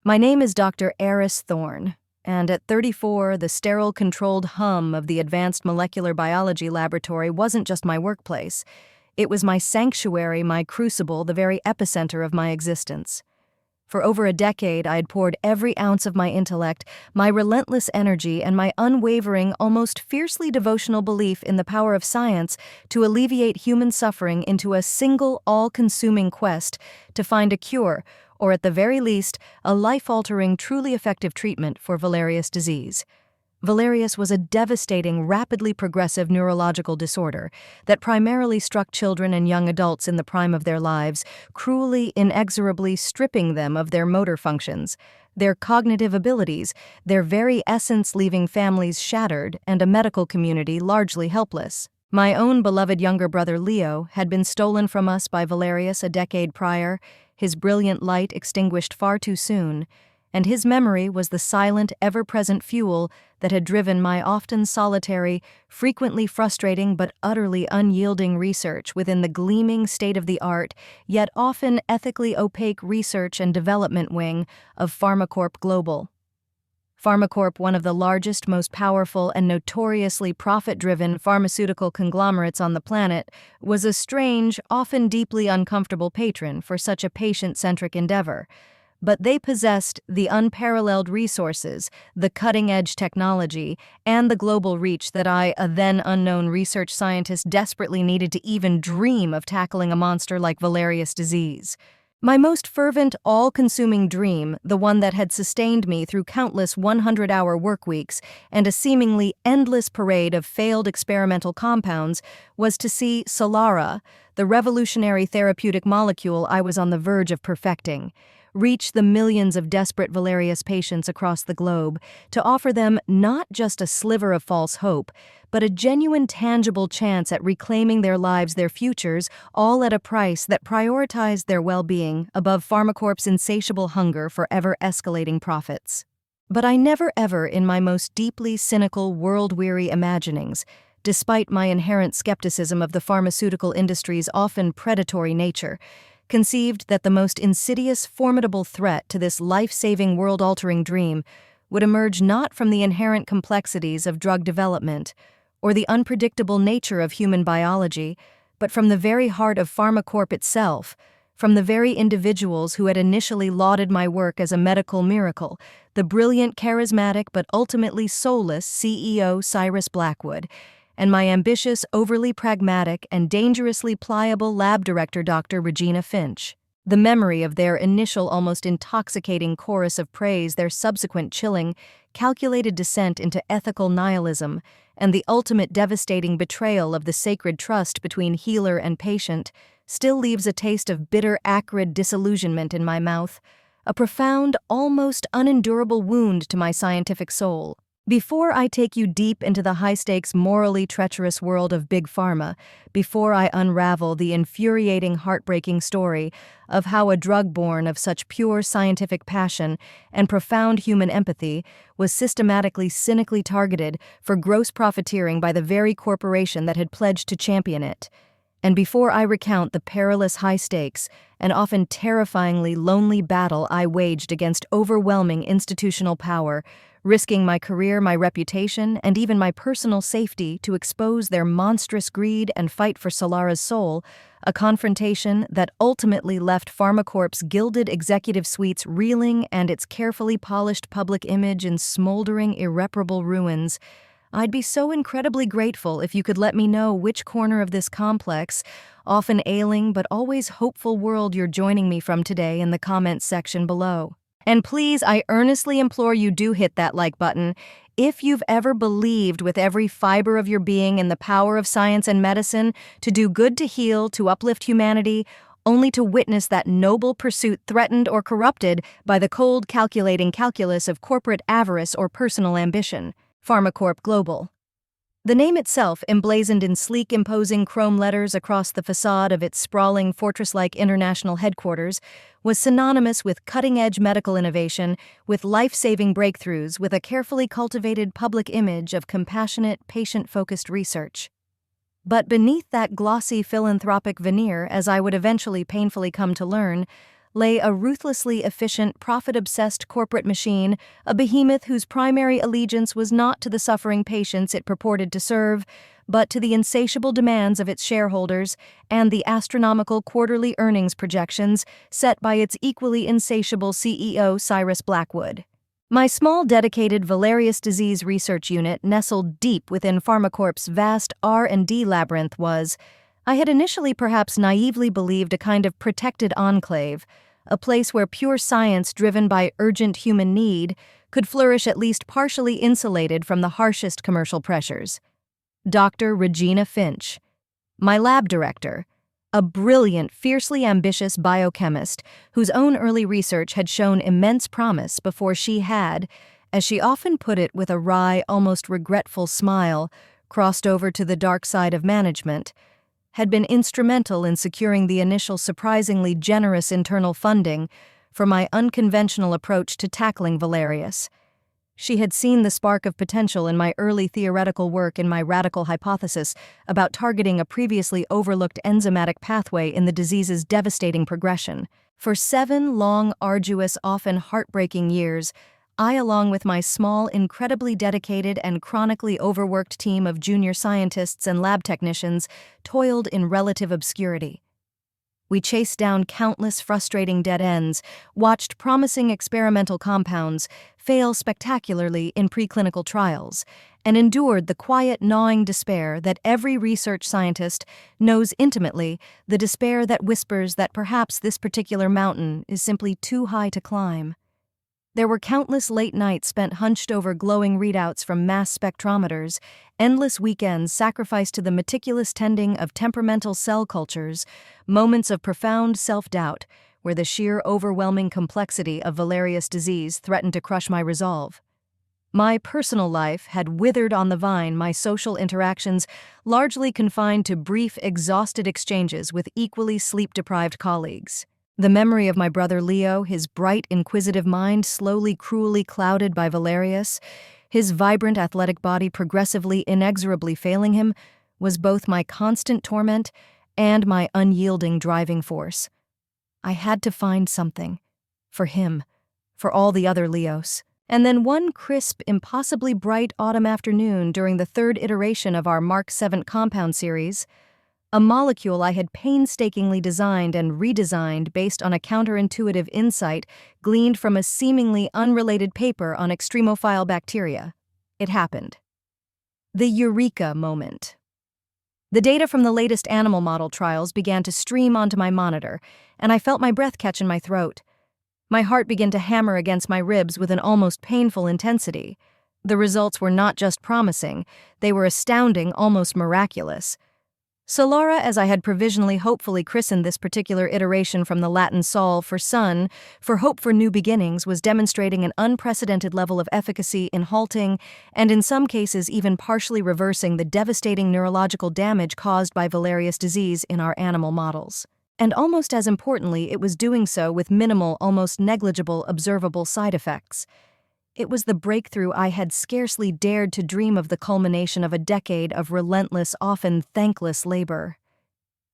My name is Dr. Eris Thorne, and at 34, the sterile controlled hum of the Advanced Molecular Biology Laboratory wasn't just my workplace. It was my sanctuary, my crucible, the very epicenter of my existence. For over a decade, I had poured every ounce of my intellect, my relentless energy, and my unwavering, almost fiercely devotional belief in the power of science to alleviate human suffering into a single, all-consuming quest to find a cure, or at the very least, a life-altering, truly effective treatment for Valerius disease. Valerius was a devastating, rapidly progressive neurological disorder that primarily struck children and young adults in the prime of their lives, cruelly, inexorably stripping them of their motor functions, their cognitive abilities, their very essence, leaving families shattered and a medical community largely helpless. My own beloved younger brother Leo had been stolen from us by Valerius a decade prior, his brilliant light extinguished far too soon, and his memory was the silent, ever-present fuel that had driven my often solitary, frequently frustrating but utterly unyielding research within the gleaming state-of-the-art, yet often ethically opaque research and development wing of PharmaCorp Global. PharmaCorp, one of the largest, most powerful, and notoriously profit-driven pharmaceutical conglomerates on the planet, was a strange, often deeply uncomfortable patron for such a patient-centric endeavor. But they possessed the unparalleled resources, the cutting-edge technology, and the global reach that I, a then unknown research scientist, desperately needed to even dream of tackling a monster like Valerius disease. My most fervent, all-consuming dream, the one that had sustained me through countless 100-hour work weeks and a seemingly endless parade of failed experimental compounds, was to see Solara, the revolutionary therapeutic molecule I was on the verge of perfecting, reach the millions of desperate Valerius patients across the globe, to offer them not just a sliver of false hope, but a genuine, tangible chance at reclaiming their lives, their futures, all at a price that prioritized their well-being above PharmaCorp's insatiable hunger for ever-escalating profits. But I never ever, in my most deeply cynical, world-weary imaginings, despite my inherent skepticism of the pharmaceutical industry's often predatory nature, conceived that the most insidious, formidable threat to this life-saving, world-altering dream would emerge not from the inherent complexities of drug development or the unpredictable nature of human biology, but from the very heart of PharmaCorp itself, from the very individuals who had initially lauded my work as a medical miracle, the brilliant, charismatic, but ultimately soulless CEO Cyrus Blackwood, and my ambitious, overly pragmatic, and dangerously pliable lab director Dr. Regina Finch. The memory of their initial, almost intoxicating chorus of praise, their subsequent chilling, calculated descent into ethical nihilism, and the ultimate devastating betrayal of the sacred trust between healer and patient still leaves a taste of bitter, acrid disillusionment in my mouth, a profound, almost unendurable wound to my scientific soul. Before I take you deep into the high-stakes, morally treacherous world of Big Pharma, before I unravel the infuriating, heartbreaking story of how a drug born of such pure scientific passion and profound human empathy was systematically, cynically targeted for gross profiteering by the very corporation that had pledged to champion it, and before I recount the perilous high-stakes and often terrifyingly lonely battle I waged against overwhelming institutional power, risking my career, my reputation, and even my personal safety to expose their monstrous greed and fight for Solara's soul, a confrontation that ultimately left PharmaCorp's gilded executive suites reeling and its carefully polished public image in smoldering, irreparable ruins. I'd be so incredibly grateful if you could let me know which corner of this complex, often ailing but always hopeful world you're joining me from today in the comments section below. And please, I earnestly implore you, do hit that like button. If you've ever believed with every fiber of your being in the power of science and medicine to do good, to heal, to uplift humanity, only to witness that noble pursuit threatened or corrupted by the cold, calculating calculus of corporate avarice or personal ambition. PharmaCorp Global. The name itself, emblazoned in sleek, imposing chrome letters across the facade of its sprawling, fortress-like international headquarters, was synonymous with cutting-edge medical innovation, with life-saving breakthroughs, with a carefully cultivated public image of compassionate, patient-focused research. But beneath that glossy philanthropic veneer, as I would eventually painfully come to learn, lay a ruthlessly efficient, profit-obsessed corporate machine, a behemoth whose primary allegiance was not to the suffering patients it purported to serve, but to the insatiable demands of its shareholders and the astronomical quarterly earnings projections set by its equally insatiable CEO Cyrus Blackwood. My small dedicated Valerius disease research unit nestled deep within PharmaCorp's vast R&D labyrinth was, I had initially perhaps naively believed, a kind of protected enclave, a place where pure science driven by urgent human need could flourish at least partially insulated from the harshest commercial pressures. Dr. Regina Finch, my lab director, a brilliant, fiercely ambitious biochemist whose own early research had shown immense promise before she had, as she often put it with a wry, almost regretful smile, crossed over to the dark side of management, had been instrumental in securing the initial surprisingly generous internal funding for my unconventional approach to tackling Valerius. She had seen the spark of potential in my early theoretical work in my radical hypothesis about targeting a previously overlooked enzymatic pathway in the disease's devastating progression. For 7 long, arduous, often heartbreaking years, I, along with my small, incredibly dedicated and chronically overworked team of junior scientists and lab technicians, toiled in relative obscurity. We chased down countless frustrating dead ends, watched promising experimental compounds fail spectacularly in preclinical trials, and endured the quiet, gnawing despair that every research scientist knows intimately, the despair that whispers that perhaps this particular mountain is simply too high to climb. There were countless late nights spent hunched over glowing readouts from mass spectrometers, endless weekends sacrificed to the meticulous tending of temperamental cell cultures, moments of profound self-doubt where the sheer overwhelming complexity of Valerius disease threatened to crush my resolve. My personal life had withered on the vine, my social interactions largely confined to brief, exhausted exchanges with equally sleep-deprived colleagues. The memory of my brother Leo, his bright, inquisitive mind slowly, cruelly clouded by Valerius, his vibrant, athletic body progressively, inexorably failing him, was both my constant torment and my unyielding driving force. I had to find something. For him. For all the other Leos. And then one crisp, impossibly bright autumn afternoon during the 3rd iteration of our Mark 7 compound series, a molecule I had painstakingly designed and redesigned based on a counterintuitive insight gleaned from a seemingly unrelated paper on extremophile bacteria. It happened. The eureka moment. The data from the latest animal model trials began to stream onto my monitor, and I felt my breath catch in my throat. My heart began to hammer against my ribs with an almost painful intensity. The results were not just promising, they were astounding, almost miraculous. Solara, as I had provisionally hopefully christened this particular iteration from the Latin sol for sun, for hope for new beginnings, was demonstrating an unprecedented level of efficacy in halting and in some cases even partially reversing the devastating neurological damage caused by Valerius disease in our animal models. And almost as importantly, it was doing so with minimal, almost negligible, observable side effects. It was the breakthrough I had scarcely dared to dream of, the culmination of a decade of relentless, often thankless labor.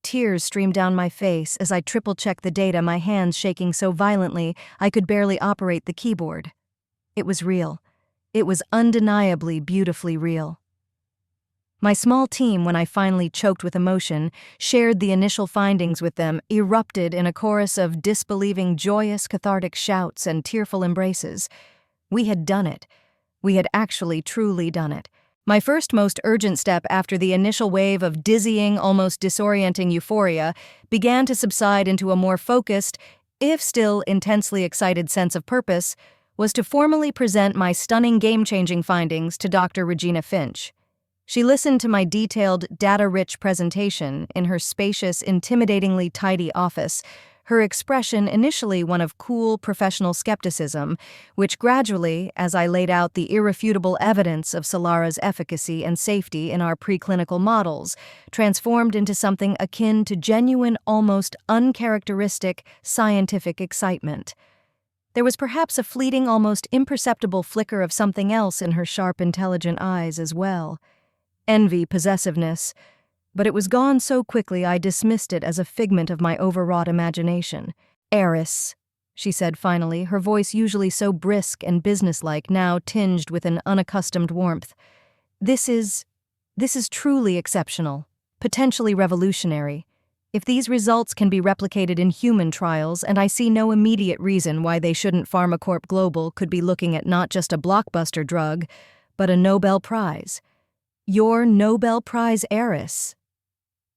Tears streamed down my face as I triple-checked the data, my hands shaking so violently I could barely operate the keyboard. It was real. It was undeniably, beautifully real. My small team, when I finally choked with emotion, shared the initial findings with them, erupted in a chorus of disbelieving, joyous, cathartic shouts and tearful embraces. We had done it. We had actually, truly done it. My first most urgent step after the initial wave of dizzying, almost disorienting euphoria began to subside into a more focused, if still intensely excited sense of purpose, was to formally present my stunning game-changing findings to Dr. Regina Finch. She listened to my detailed, data-rich presentation in her spacious, intimidatingly tidy office, her expression initially one of cool, professional skepticism, which gradually, as I laid out the irrefutable evidence of Solara's efficacy and safety in our preclinical models, transformed into something akin to genuine, almost uncharacteristic, scientific excitement. There was perhaps a fleeting, almost imperceptible flicker of something else in her sharp, intelligent eyes as well. Envy, possessiveness. But it was gone so quickly I dismissed it as a figment of my overwrought imagination. Eris, she said finally, her voice usually so brisk and businesslike, now tinged with an unaccustomed warmth. This is truly exceptional, potentially revolutionary. If these results can be replicated in human trials, and I see no immediate reason why they shouldn't, PharmaCorp Global could be looking at not just a blockbuster drug, but a Nobel Prize. Your Nobel Prize heiress.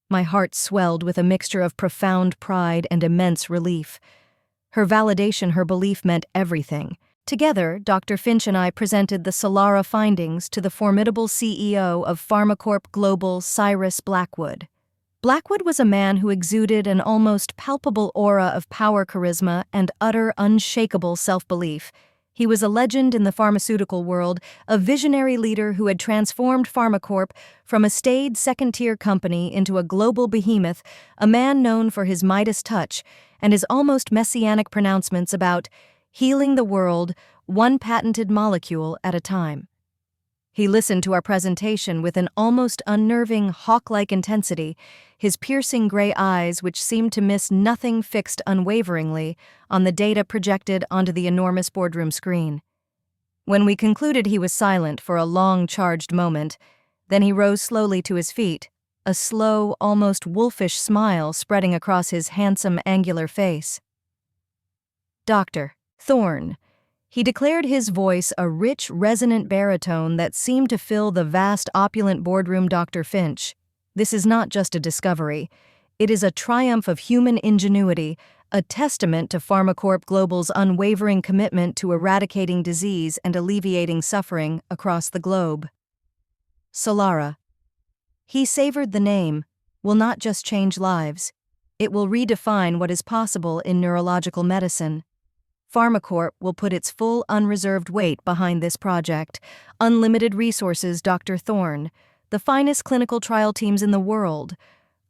My heart swelled with a mixture of profound pride and immense relief. Her validation, her belief meant everything. Together, Dr. Finch and I presented the Solara findings to the formidable CEO of PharmaCorp Global, Cyrus Blackwood. Blackwood was a man who exuded an almost palpable aura of power, charisma, and utter, unshakable self-belief. He was a legend in the pharmaceutical world, a visionary leader who had transformed PharmaCorp from a staid second-tier company into a global behemoth, a man known for his Midas touch and his almost messianic pronouncements about healing the world one patented molecule at a time. He listened to our presentation with an almost unnerving, hawk-like intensity, his piercing gray eyes which seemed to miss nothing fixed unwaveringly on the data projected onto the enormous boardroom screen. When we concluded, he was silent for a long, charged moment. Then he rose slowly to his feet, a slow, almost wolfish smile spreading across his handsome, angular face. "Dr. Thorne," he declared, his voice a rich, resonant baritone that seemed to fill the vast, opulent boardroom. "Dr. Finch, this is not just a discovery. It is a triumph of human ingenuity, a testament to PharmaCorp Global's unwavering commitment to eradicating disease and alleviating suffering across the globe. Solara." He savored the name. "Will not just change lives. It will redefine what is possible in neurological medicine. PharmaCorp will put its full, unreserved weight behind this project. Unlimited resources, Dr. Thorne. The finest clinical trial teams in the world.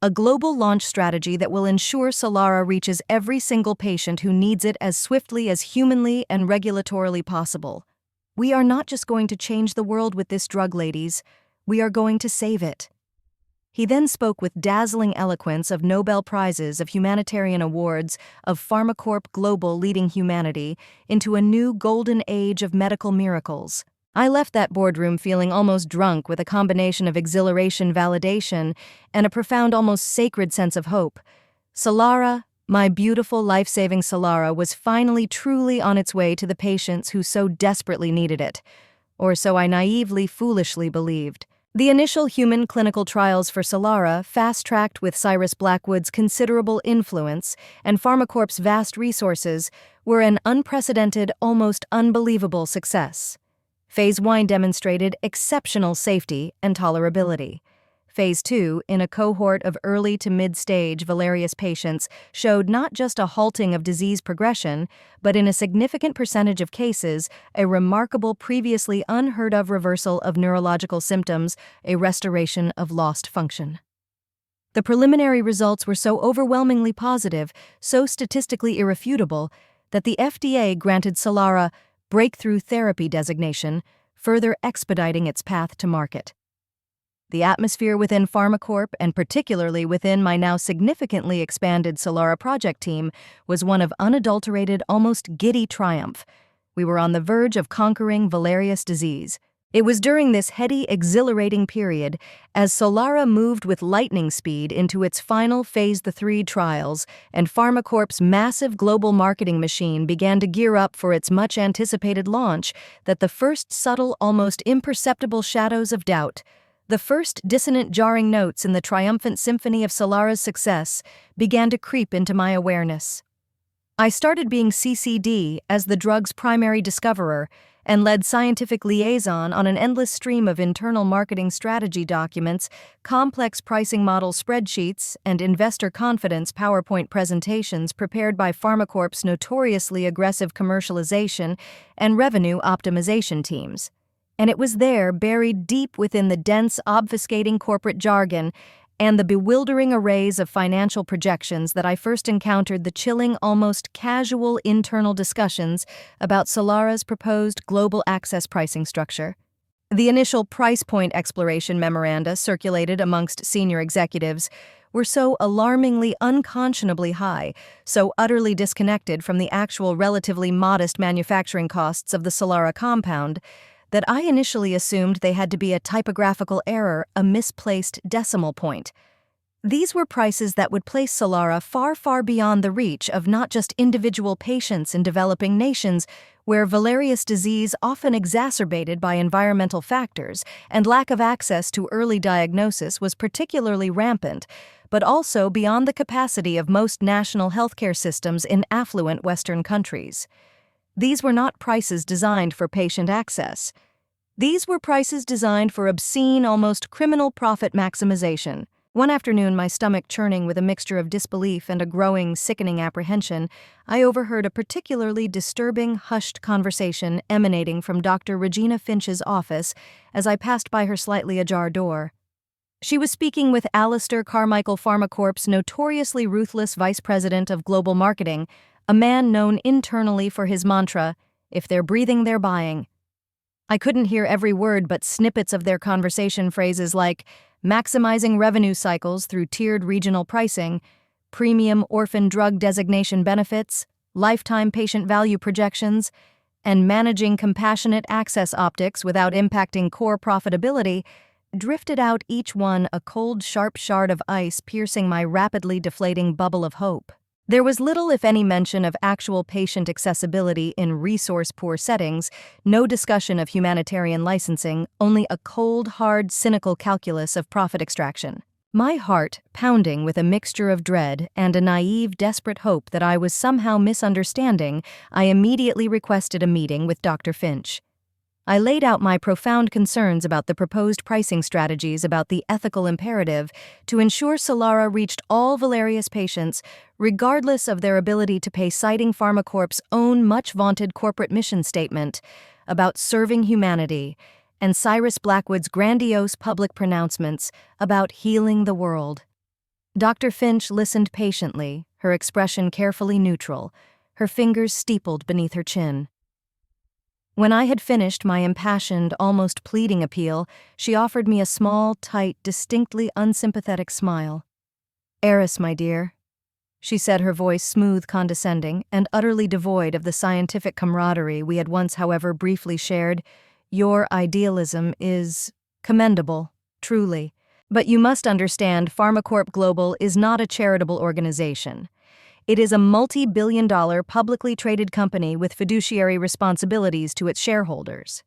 A global launch strategy that will ensure Solara reaches every single patient who needs it as swiftly as humanly and regulatorily possible. We are not just going to change the world with this drug, ladies. We are going to save it." He then spoke with dazzling eloquence of Nobel Prizes, of humanitarian awards, of PharmaCorp Global leading humanity into a new golden age of medical miracles. I left that boardroom feeling almost drunk with a combination of exhilaration, validation, and a profound, almost sacred sense of hope. Solara, my beautiful, life-saving Solara, was finally truly on its way to the patients who so desperately needed it. Or so I naively, foolishly believed. The initial human clinical trials for Solara, fast-tracked with Cyrus Blackwood's considerable influence and PharmaCorp's vast resources, were an unprecedented, almost unbelievable success. Phase 1 demonstrated exceptional safety and tolerability. Phase 2, in a cohort of early to mid-stage Valerius patients, showed not just a halting of disease progression, but in a significant percentage of cases, a remarkable, previously unheard-of reversal of neurological symptoms, a restoration of lost function. The preliminary results were so overwhelmingly positive, so statistically irrefutable, that the FDA granted Solara breakthrough therapy designation, further expediting its path to market. The atmosphere within PharmaCorp, and particularly within my now significantly expanded Solara project team, was one of unadulterated, almost giddy triumph. We were on the verge of conquering Valerius disease. It was during this heady, exhilarating period, as Solara moved with lightning speed into its final Phase 3 trials, and PharmaCorp's massive global marketing machine began to gear up for its much-anticipated launch, that the first subtle, almost imperceptible shadows of doubt, the first dissonant, jarring notes in the triumphant symphony of Solara's success, began to creep into my awareness. I started being CCD as the drug's primary discoverer and led scientific liaison on an endless stream of internal marketing strategy documents, complex pricing model spreadsheets, and investor confidence PowerPoint presentations prepared by PharmaCorp's notoriously aggressive commercialization and revenue optimization teams. And it was there, buried deep within the dense, obfuscating corporate jargon and the bewildering arrays of financial projections, that I first encountered the chilling, almost casual internal discussions about Solara's proposed global access pricing structure. The initial price point exploration memoranda circulated amongst senior executives were so alarmingly unconscionably high, so utterly disconnected from the actual relatively modest manufacturing costs of the Solara compound, that I initially assumed they had to be a typographical error, a misplaced decimal point. These were prices that would place Solara far, far beyond the reach of not just individual patients in developing nations, where Valerius disease, often exacerbated by environmental factors and lack of access to early diagnosis, was particularly rampant, but also beyond the capacity of most national healthcare systems in affluent Western countries. These were not prices designed for patient access. These were prices designed for obscene, almost criminal profit maximization. One afternoon, my stomach churning with a mixture of disbelief and a growing, sickening apprehension, I overheard a particularly disturbing, hushed conversation emanating from Dr. Regina Finch's office as I passed by her slightly ajar door. She was speaking with Alistair Carmichael Pharmacorp's notoriously ruthless vice president of global marketing, a man known internally for his mantra, "If they're breathing, they're buying." I couldn't hear every word, but snippets of their conversation, phrases like maximizing revenue cycles through tiered regional pricing, premium orphan drug designation benefits, lifetime patient value projections, and managing compassionate access optics without impacting core profitability, drifted out, each one a cold, sharp shard of ice piercing my rapidly deflating bubble of hope. There was little, if any, mention of actual patient accessibility in resource-poor settings, no discussion of humanitarian licensing, only a cold, hard, cynical calculus of profit extraction. My heart pounding with a mixture of dread and a naive, desperate hope that I was somehow misunderstanding, I immediately requested a meeting with Dr. Finch. I laid out my profound concerns about the proposed pricing strategies, about the ethical imperative to ensure Solara reached all Valerius patients, regardless of their ability to pay, citing Pharmacorp's own much-vaunted corporate mission statement about serving humanity, and Cyrus Blackwood's grandiose public pronouncements about healing the world. Dr. Finch listened patiently, her expression carefully neutral, her fingers steepled beneath her chin. When I had finished my impassioned, almost pleading appeal, she offered me a small, tight, distinctly unsympathetic smile. "Eris, my dear," she said, her voice smooth, condescending, and utterly devoid of the scientific camaraderie we had once, however, briefly shared, "your idealism is commendable, truly. But you must understand, Pharmacorp Global is not a charitable organization. It is a multi-billion-dollar publicly traded company with fiduciary responsibilities to its shareholders.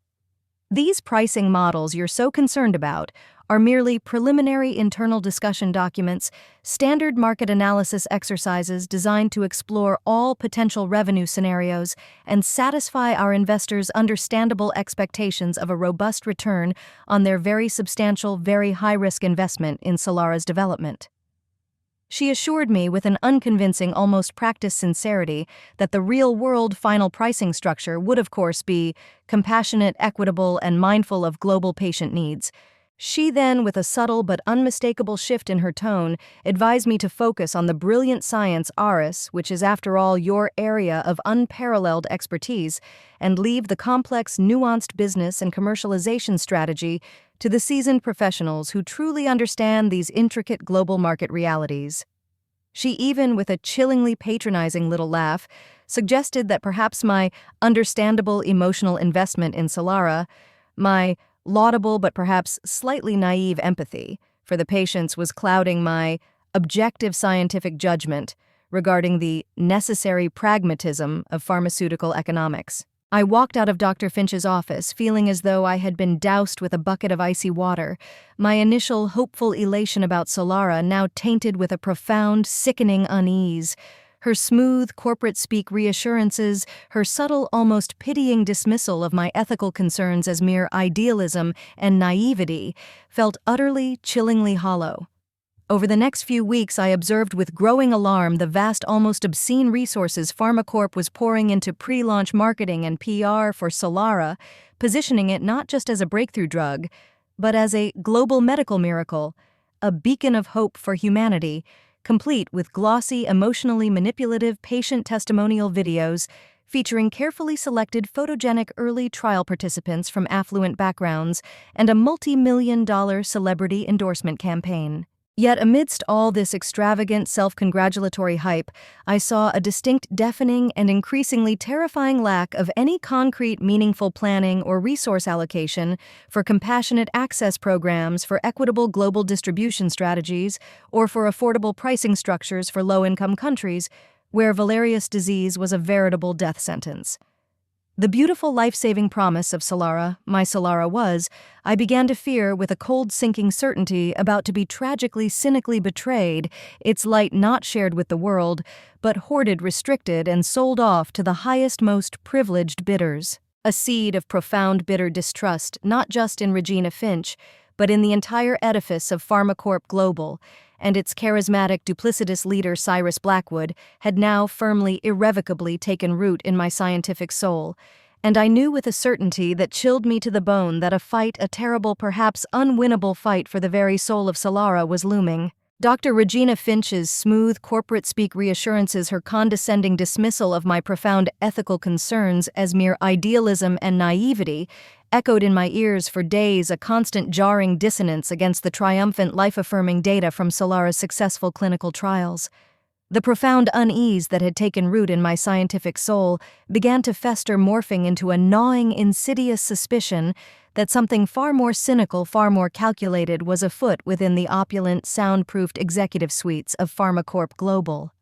These pricing models you're so concerned about are merely preliminary internal discussion documents, standard market analysis exercises designed to explore all potential revenue scenarios and satisfy our investors' understandable expectations of a robust return on their very substantial, very high-risk investment in Solara's development." She assured me with an unconvincing, almost practiced sincerity that the real-world final pricing structure would, of course, be compassionate, equitable, and mindful of global patient needs. She then, with a subtle but unmistakable shift in her tone, advised me to focus on the brilliant science Aris, which is, after all, your area of unparalleled expertise, and leave the complex, nuanced business and commercialization strategy to the seasoned professionals who truly understand these intricate global market realities. She even, with a chillingly patronizing little laugh, suggested that perhaps my understandable emotional investment in Solara, my laudable but perhaps slightly naive empathy for the patients, was clouding my objective scientific judgment regarding the necessary pragmatism of pharmaceutical economics. I walked out of Dr. Finch's office feeling as though I had been doused with a bucket of icy water, my initial hopeful elation about Solara now tainted with a profound, sickening unease. Her smooth, corporate-speak reassurances, her subtle, almost pitying dismissal of my ethical concerns as mere idealism and naivety, felt utterly, chillingly hollow. Over the next few weeks, I observed with growing alarm the vast, almost obscene resources Pharmacorp was pouring into pre-launch marketing and PR for Solara, positioning it not just as a breakthrough drug, but as a global medical miracle, a beacon of hope for humanity, complete with glossy, emotionally manipulative patient testimonial videos featuring carefully selected photogenic early trial participants from affluent backgrounds and a multi-million-dollar celebrity endorsement campaign. Yet amidst all this extravagant self-congratulatory hype, I saw a distinct deafening and increasingly terrifying lack of any concrete meaningful planning or resource allocation for compassionate access programs, for equitable global distribution strategies, or for affordable pricing structures for low-income countries, where Valerius disease was a veritable death sentence. The beautiful life-saving promise of Solara, my Solara was, I began to fear with a cold sinking certainty about to be tragically, cynically betrayed, its light not shared with the world, but hoarded, restricted, and sold off to the highest, most privileged bidders. A seed of profound bitter distrust, not just in Regina Finch, but in the entire edifice of PharmaCorp Global, and its charismatic, duplicitous leader Cyrus Blackwood had now firmly, irrevocably taken root in my scientific soul, and I knew with a certainty that chilled me to the bone that a terrible, perhaps unwinnable fight for the very soul of Solara was looming. Dr. Regina Finch's smooth corporate-speak reassurances, her condescending dismissal of my profound ethical concerns as mere idealism and naivety, echoed in my ears for days, a constant jarring dissonance against the triumphant life-affirming data from Solara's successful clinical trials. The profound unease that had taken root in my scientific soul began to fester, morphing into a gnawing, insidious suspicion that something far more cynical, far more calculated was afoot within the opulent, soundproofed executive suites of PharmaCorp Global.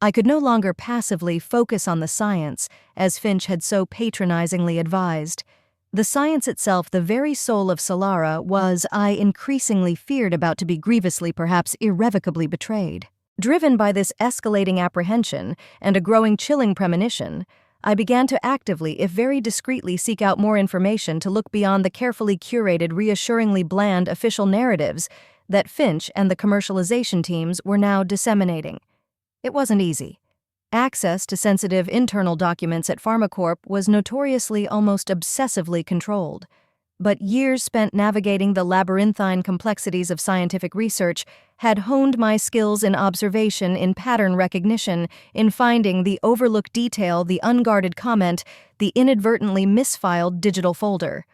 I could no longer passively focus on the science, as Finch had so patronizingly advised. The science itself, the very soul of Solara, was, I increasingly feared, about to be grievously, perhaps irrevocably betrayed. Driven by this escalating apprehension and a growing chilling premonition, I began to actively, if very discreetly, seek out more information, to look beyond the carefully curated, reassuringly bland official narratives that Finch and the commercialization teams were now disseminating. It wasn't easy. Access to sensitive internal documents at PharmaCorp was notoriously, almost obsessively controlled. But years spent navigating the labyrinthine complexities of scientific research had honed my skills in observation, in pattern recognition, in finding the overlooked detail, the unguarded comment, the inadvertently misfiled digital folder.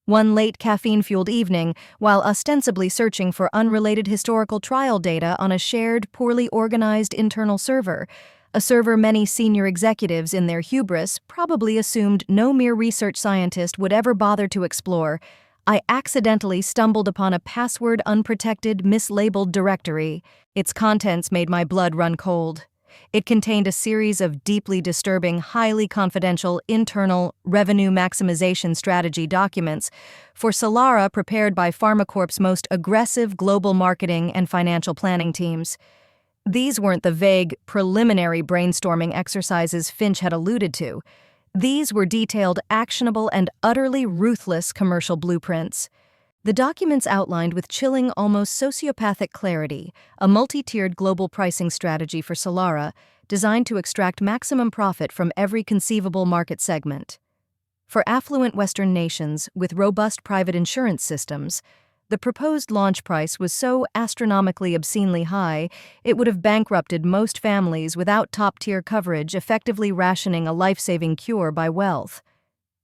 One late caffeine-fueled evening, while ostensibly searching for unrelated historical trial data on a shared, poorly organized internal server, a server many senior executives in their hubris probably assumed no mere research scientist would ever bother to explore, I accidentally stumbled upon a password-unprotected, mislabeled directory. Its contents made my blood run cold. It contained a series of deeply disturbing, highly confidential, internal revenue maximization strategy documents for Solara, prepared by PharmaCorp's most aggressive global marketing and financial planning teams. These weren't the vague, preliminary brainstorming exercises Finch had alluded to. These were detailed, actionable, and utterly ruthless commercial blueprints. The documents outlined with chilling, almost sociopathic clarity a multi-tiered global pricing strategy for Solara designed to extract maximum profit from every conceivable market segment. For affluent Western nations with robust private insurance systems, the proposed launch price was so astronomically obscenely high, it would have bankrupted most families without top-tier coverage, effectively rationing a life-saving cure by wealth.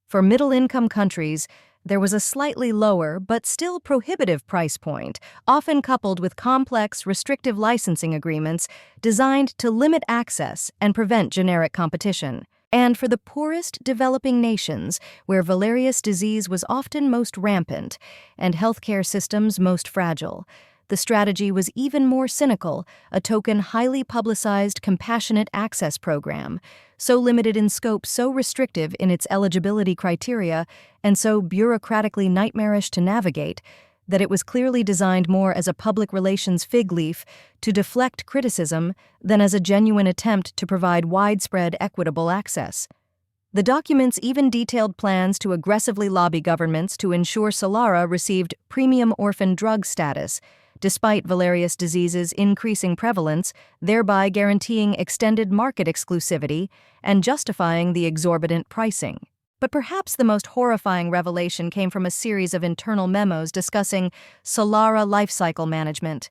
For middle-income countries, there was a slightly lower but still prohibitive price point, often coupled with complex, restrictive licensing agreements designed to limit access and prevent generic competition. And for the poorest developing nations, where Valerius disease was often most rampant and healthcare systems most fragile, the strategy was even more cynical, a token highly publicized compassionate access program, so limited in scope, so restrictive in its eligibility criteria, and so bureaucratically nightmarish to navigate, that it was clearly designed more as a public relations fig leaf to deflect criticism than as a genuine attempt to provide widespread equitable access. The documents even detailed plans to aggressively lobby governments to ensure Solara received premium orphan drug status, despite Valerius disease's increasing prevalence, thereby guaranteeing extended market exclusivity and justifying the exorbitant pricing. But perhaps the most horrifying revelation came from a series of internal memos discussing Solara lifecycle management.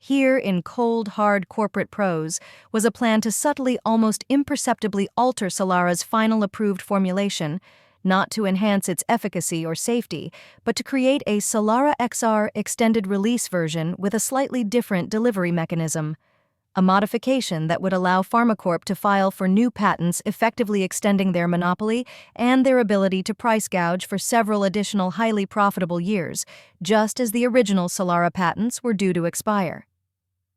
Here, in cold, hard corporate prose, was a plan to subtly, almost imperceptibly alter Solara's final approved formulation, not to enhance its efficacy or safety, but to create a Solara XR extended-release version with a slightly different delivery mechanism. A modification that would allow Pharmacorp to file for new patents, effectively extending their monopoly and their ability to price gouge for several additional highly profitable years, just as the original Solara patents were due to expire.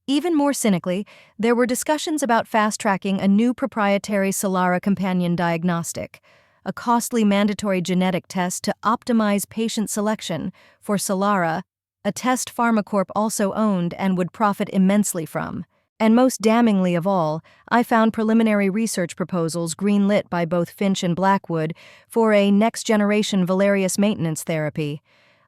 Even more cynically, there were discussions about fast-tracking a new proprietary Solara companion diagnostic, a costly mandatory genetic test to optimize patient selection for Solara, a test Pharmacorp also owned and would profit immensely from. And most damningly of all, I found preliminary research proposals greenlit by both Finch and Blackwood for a next-generation Valerius maintenance therapy,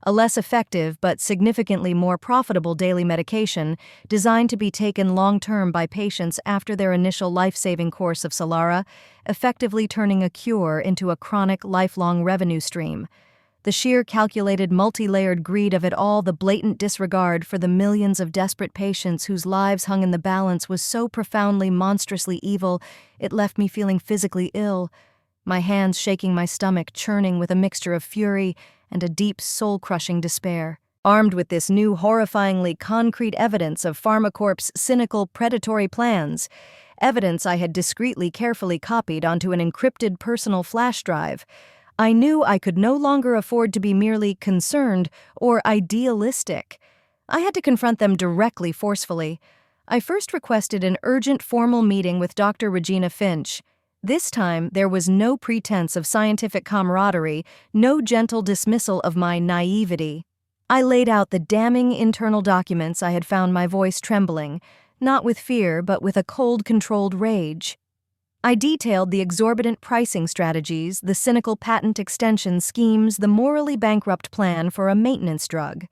a less effective but significantly more profitable daily medication designed to be taken long-term by patients after their initial life-saving course of Solara, effectively turning a cure into a chronic, lifelong revenue stream. The sheer calculated multi-layered greed of it all, the blatant disregard for the millions of desperate patients whose lives hung in the balance was so profoundly, monstrously evil, it left me feeling physically ill, my hands shaking, my stomach churning with a mixture of fury and a deep, soul-crushing despair. Armed with this new, horrifyingly concrete evidence of Pharmacorp's cynical, predatory plans, evidence I had discreetly, carefully copied onto an encrypted personal flash drive, I knew I could no longer afford to be merely concerned or idealistic. I had to confront them directly, forcefully. I first requested an urgent formal meeting with Dr. Regina Finch. This time, there was no pretense of scientific camaraderie, no gentle dismissal of my naivety. I laid out the damning internal documents I had found, my voice trembling, not with fear but with a cold, controlled rage. I detailed the exorbitant pricing strategies, the cynical patent extension schemes, the morally bankrupt plan for a maintenance drug.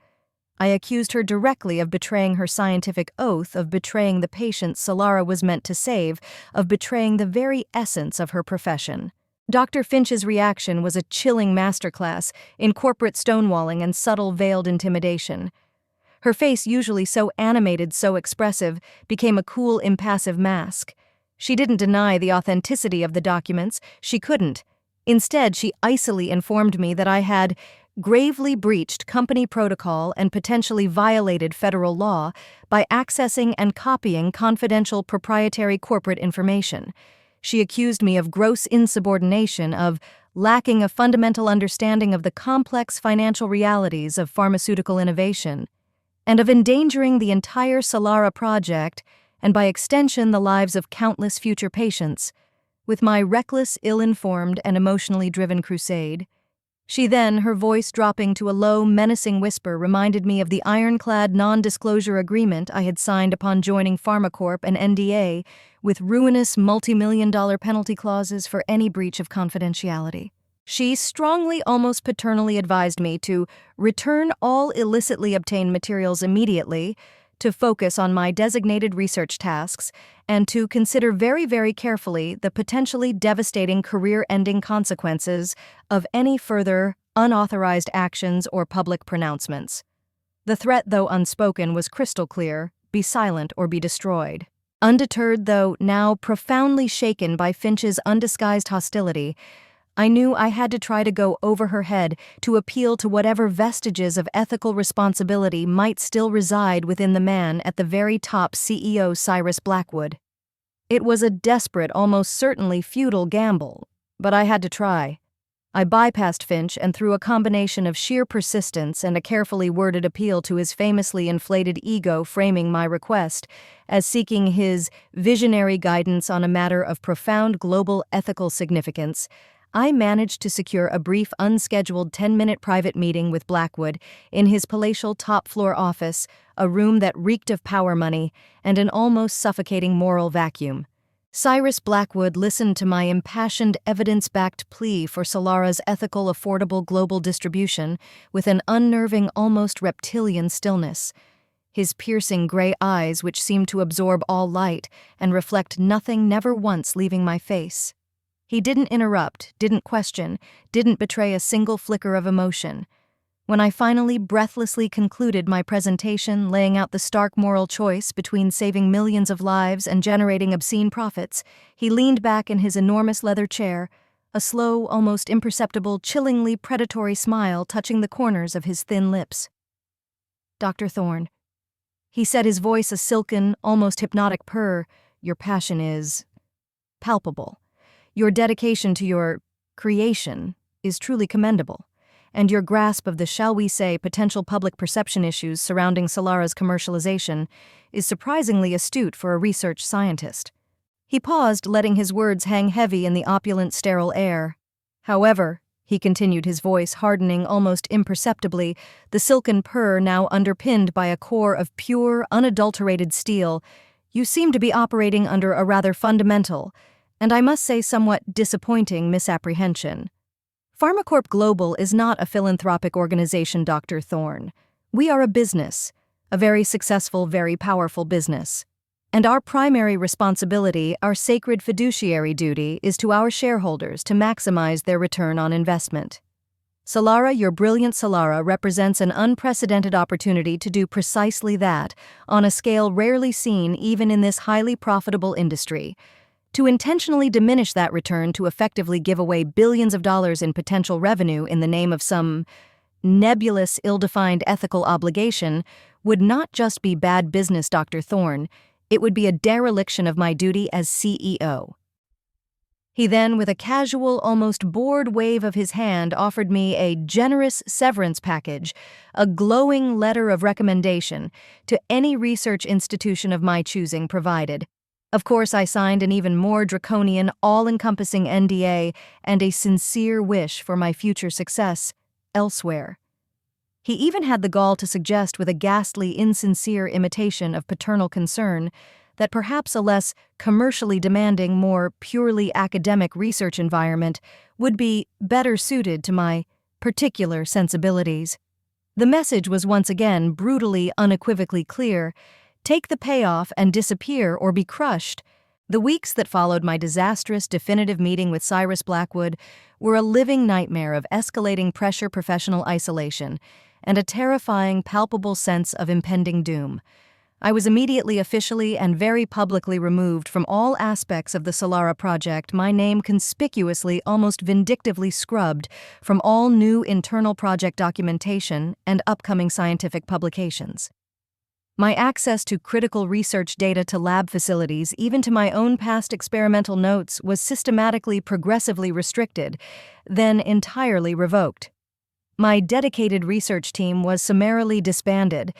I accused her directly of betraying her scientific oath, of betraying the patients Solara was meant to save, of betraying the very essence of her profession. Dr. Finch's reaction was a chilling masterclass in corporate stonewalling and subtle veiled intimidation. Her face, usually so animated, so expressive, became a cool, impassive mask. She didn't deny the authenticity of the documents. She couldn't. Instead, she icily informed me that I had gravely breached company protocol and potentially violated federal law by accessing and copying confidential proprietary corporate information. She accused me of gross insubordination, of lacking a fundamental understanding of the complex financial realities of pharmaceutical innovation, and of endangering the entire Solara project and by extension the lives of countless future patients, with my reckless, ill-informed, and emotionally driven crusade. She then, her voice dropping to a low, menacing whisper, reminded me of the ironclad non-disclosure agreement I had signed upon joining Pharmacorp, an NDA, with ruinous multi-million-dollar penalty clauses for any breach of confidentiality. She strongly, almost paternally advised me to return all illicitly obtained materials immediately, to focus on my designated research tasks, and to consider very, very carefully the potentially devastating career-ending consequences of any further unauthorized actions or public pronouncements. The threat, though unspoken, was crystal clear: be silent or be destroyed. Undeterred, though now profoundly shaken by Finch's undisguised hostility, I knew I had to try to go over her head to appeal to whatever vestiges of ethical responsibility might still reside within the man at the very top, CEO Cyrus Blackwood. It was a desperate, almost certainly futile gamble, but I had to try. I bypassed Finch and, through a combination of sheer persistence and a carefully worded appeal to his famously inflated ego, framing my request as seeking his visionary guidance on a matter of profound global ethical significance, I managed to secure a brief, unscheduled 10-minute private meeting with Blackwood in his palatial top-floor office, a room that reeked of power money and an almost suffocating moral vacuum. Cyrus Blackwood listened to my impassioned, evidence-backed plea for Solara's ethical, affordable global distribution with an unnerving, almost reptilian stillness. His piercing gray eyes, which seemed to absorb all light and reflect nothing, never once leaving my face. He didn't interrupt, didn't question, didn't betray a single flicker of emotion. When I finally breathlessly concluded my presentation, laying out the stark moral choice between saving millions of lives and generating obscene profits, he leaned back in his enormous leather chair, a slow, almost imperceptible, chillingly predatory smile touching the corners of his thin lips. "Dr. Thorne," he said, his voice a silken, almost hypnotic purr, "your passion is palpable. Your dedication to your creation is truly commendable. And your grasp of the, shall we say, potential public perception issues surrounding Solara's commercialization is surprisingly astute for a research scientist." He paused, letting his words hang heavy in the opulent, sterile air. "However," he continued, his voice hardening almost imperceptibly, the silken purr now underpinned by a core of pure, unadulterated steel, "you seem to be operating under a rather fundamental, and I must say somewhat disappointing misapprehension. Pharmacorp Global is not a philanthropic organization, Dr. Thorne. We are a business, a very successful, very powerful business. And our primary responsibility, our sacred fiduciary duty, is to our shareholders to maximize their return on investment. Solara, your brilliant Solara, represents an unprecedented opportunity to do precisely that, on a scale rarely seen even in this highly profitable industry. To intentionally diminish that return to effectively give away billions of dollars in potential revenue in the name of some nebulous, ill-defined ethical obligation would not just be bad business, Dr. Thorne, it would be a dereliction of my duty as CEO." He then, with a casual, almost bored wave of his hand, offered me a generous severance package, a glowing letter of recommendation to any research institution of my choosing provided. Of course, I signed an even more draconian, all-encompassing NDA and a sincere wish for my future success elsewhere. He even had the gall to suggest, with a ghastly, insincere imitation of paternal concern, that perhaps a less commercially demanding, more purely academic research environment would be better suited to my particular sensibilities. The message was once again brutally, unequivocally clear: take the payoff and disappear or be crushed. The weeks that followed my disastrous, definitive meeting with Cyrus Blackwood were a living nightmare of escalating pressure, professional isolation, and a terrifying, palpable sense of impending doom. I was immediately, officially, and very publicly removed from all aspects of the Solara project, my name conspicuously, almost vindictively scrubbed from all new internal project documentation and upcoming scientific publications. My access to critical research data, to lab facilities, even to my own past experimental notes, was systematically, progressively restricted, then entirely revoked. My dedicated research team was summarily disbanded,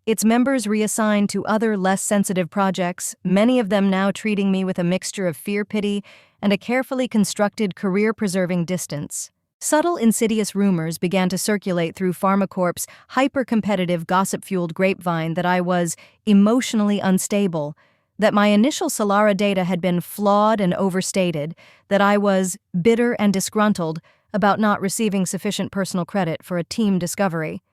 its members reassigned to other, less sensitive projects, many of them now treating me with a mixture of fear-pity and a carefully constructed, career-preserving distance. Subtle, insidious rumors began to circulate through Pharmacorp's hyper-competitive, gossip-fueled grapevine that I was emotionally unstable, that my initial Solara data had been flawed and overstated, that I was bitter and disgruntled about not receiving sufficient personal credit for a team discovery.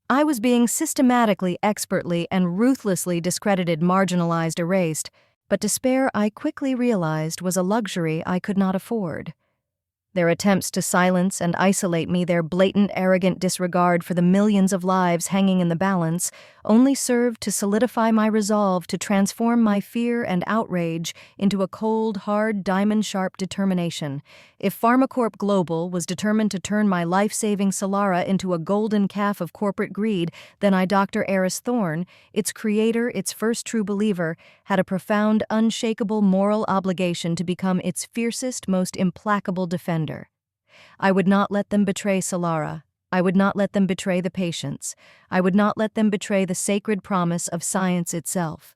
I was being systematically, expertly, and ruthlessly discredited, marginalized, erased, but despair, I quickly realized, was a luxury I could not afford. Their attempts to silence and isolate me, their blatant, arrogant disregard for the millions of lives hanging in the balance, only served to solidify my resolve to transform my fear and outrage into a cold, hard, diamond-sharp determination. If Pharmacorp Global was determined to turn my life-saving Solara into a golden calf of corporate greed, then I, Dr. Eris Thorne, its creator, its first true believer, had a profound, unshakable moral obligation to become its fiercest, most implacable defender. I would not let them betray Solara. I would not let them betray the patients. I would not let them betray the sacred promise of science itself.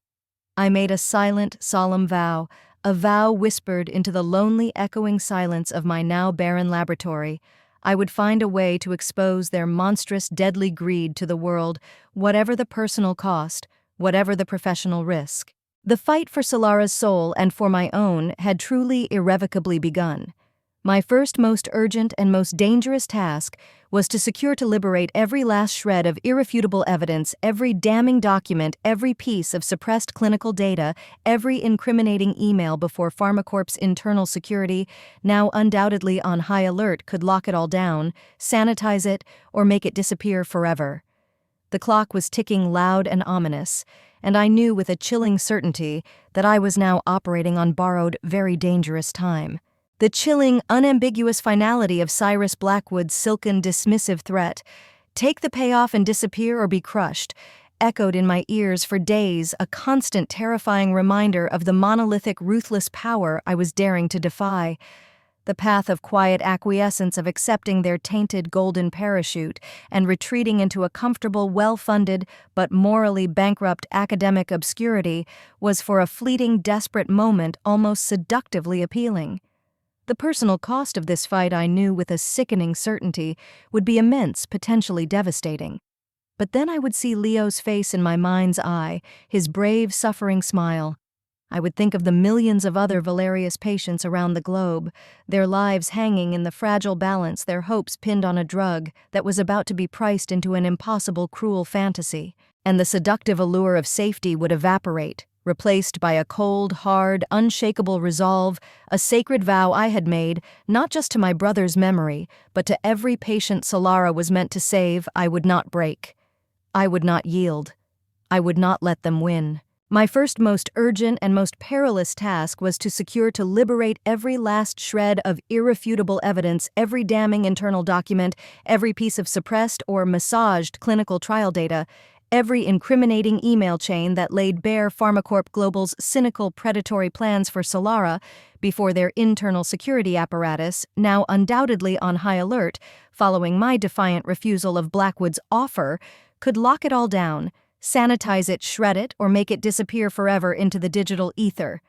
I made a silent, solemn vow, a vow whispered into the lonely, echoing silence of my now barren laboratory. I would find a way to expose their monstrous, deadly greed to the world, whatever the personal cost, whatever the professional risk. The fight for Solara's soul and for my own had truly irrevocably begun. My first, most urgent, and most dangerous task was to liberate every last shred of irrefutable evidence, every damning document, every piece of suppressed clinical data, every incriminating email before PharmaCorp's internal security, now undoubtedly on high alert, could lock it all down, sanitize it, or make it disappear forever. The clock was ticking loud and ominous, and I knew with a chilling certainty that I was now operating on borrowed, very dangerous time. The chilling, unambiguous finality of Cyrus Blackwood's silken, dismissive threat, "Take the payoff and disappear or be crushed," echoed in my ears for days, a constant, terrifying reminder of the monolithic, ruthless power I was daring to defy. The path of quiet acquiescence, of accepting their tainted golden parachute and retreating into a comfortable, well-funded, but morally bankrupt academic obscurity, was for a fleeting, desperate moment almost seductively appealing. The personal cost of this fight, I knew with a sickening certainty, would be immense, potentially devastating. But then I would see Leo's face in my mind's eye, his brave, suffering smile. I would think of the millions of other Valerius patients around the globe, their lives hanging in the fragile balance, their hopes pinned on a drug that was about to be priced into an impossible, cruel fantasy. And the seductive allure of safety would evaporate, replaced by a cold, hard, unshakable resolve, a sacred vow I had made, not just to my brother's memory, but to every patient Solara was meant to save. I would not break. I would not yield. I would not let them win. My first, most urgent, and most perilous task was to liberate every last shred of irrefutable evidence, every damning internal document, every piece of suppressed or massaged clinical trial data, every incriminating email chain that laid bare PharmaCorp Global's cynical, predatory plans for Solara before their internal security apparatus, now undoubtedly on high alert following my defiant refusal of Blackwood's offer, could lock it all down, sanitize it, shred it, or make it disappear forever into the digital ether.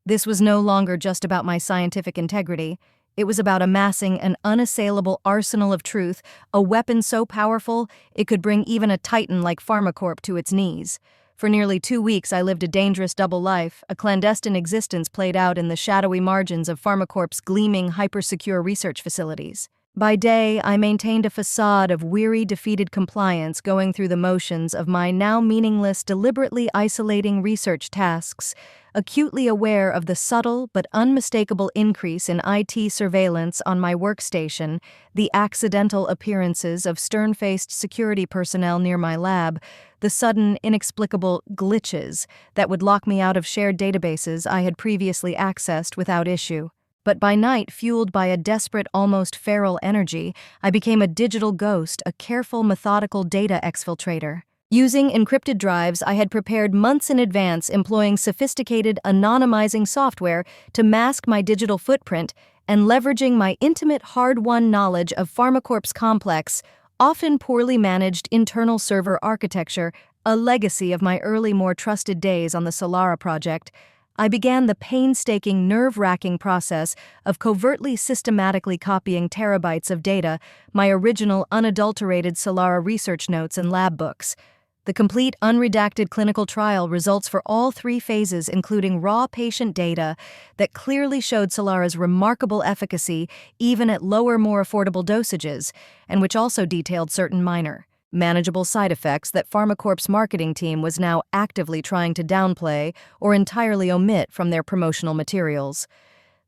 This was no longer just about my scientific integrity. It was about amassing an unassailable arsenal of truth, a weapon so powerful it could bring even a titan like PharmaCorp to its knees. For nearly 2 weeks I lived a dangerous double life, a clandestine existence played out in the shadowy margins of PharmaCorp's gleaming, hyper-secure research facilities. By day, I maintained a facade of weary, defeated compliance, going through the motions of my now meaningless, deliberately isolating research tasks, acutely aware of the subtle but unmistakable increase in IT surveillance on my workstation, the accidental appearances of stern-faced security personnel near my lab, the sudden, inexplicable glitches that would lock me out of shared databases I had previously accessed without issue. But by night, fueled by a desperate, almost feral energy, I became a digital ghost, a careful, methodical data exfiltrator. Using encrypted drives I had prepared months in advance, employing sophisticated, anonymizing software to mask my digital footprint, and leveraging my intimate, hard-won knowledge of PharmaCorp's complex, often poorly managed internal server architecture, a legacy of my early, more trusted days on the Solara project, I began the painstaking, nerve-wracking process of covertly, systematically copying terabytes of data, my original, unadulterated Solara research notes and lab books. The complete, unredacted clinical trial results for all 3 phases, including raw patient data that clearly showed Solara's remarkable efficacy even at lower, more affordable dosages, and which also detailed certain minor, manageable side effects that PharmaCorp's marketing team was now actively trying to downplay or entirely omit from their promotional materials.